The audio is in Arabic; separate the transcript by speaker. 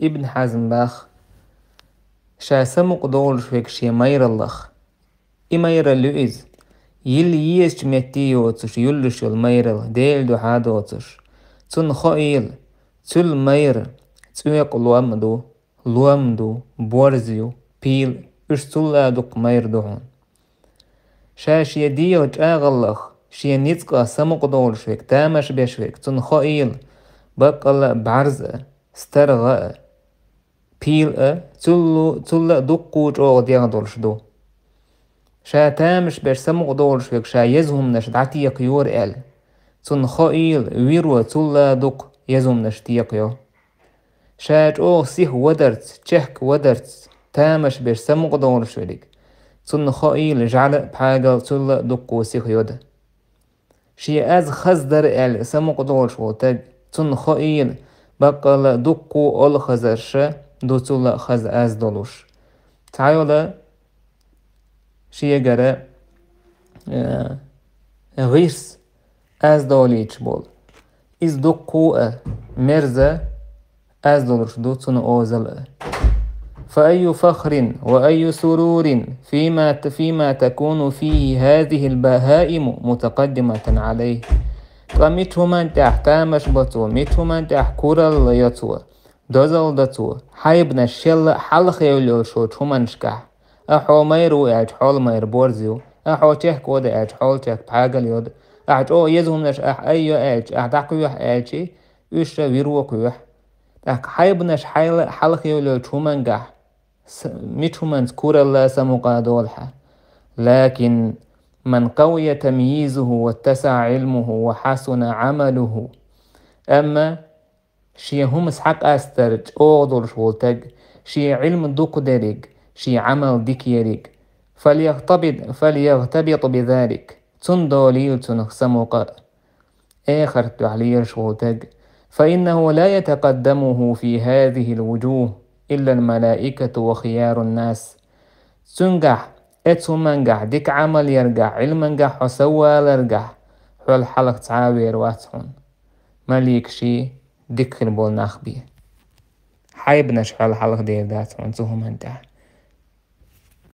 Speaker 1: ابن حزم باخ شا سمق دول شويك شي مير اللخ مير اللوئز يلي يسج متي يوتش يلش المير ديل دو حادوتش تن خائل تل مير تسويق لوامدو بورزيو بيل اشتلا دوق مير دوهون شا شي ديوج اغلخ شي نيتقا سمق دول شويك تامش بشويك تن خائل بقل بعرز سترغ بيل تل دقو جو ديغ دولش دو شا تامش بش سمق دول شويك شا يزهم نش دعتيق يور ال تن خائل ويرو تل دق يزهم نش تيق يو شاج سيح ودرت تشهك ودرت تامش بش سمق دول شويك تن خائل جعل بحاجة تل دقو سيح يود شي از خزدر ال سمق دول شو تج تن خائل بقل دقو ال خزرش دو تل خز از دولوش تعالى شي جرى غيرس از دوليش بول إز دقو مرزة از دولوش دو تن أوزل فأي فخر وأي سرور فيما تكون فيه هذه البهائم متقدمة عليه ميتو من تحتامش بطو ميتو من تحكورل يطو دوزل دطو حيبنا الشل حلق يولو شو تمنشكح أحو ميرو اج حول مير بورزيو أحو تحك ود اج حول تحك بحاجل يود اج يزهم نش أيو اج دقيوح اجي وش ويرو قيوح حيبناش حلق يولو تمنجح ميتو من كورل سمقا دولحة لكن من قوي تمييزه واتسع علمه وحسن عمله أما شي همس حق أسترج أوضر شولتج شي علم دوق داريج شي عمل ديك يريج فليغتبط بذلك تندوليل تنخسمق آخر تعليل شولتج فإنه لا يتقدمه في هذه الوجوه إلا الملائكة وخيار الناس تنجح منجح ديك عمل يرجع علم منجح وسوى لرجع حول حلق تعاوير واتحون مليك شي ديك البول نخبي حيبناش حول حلق دير داتحون تهم انتهى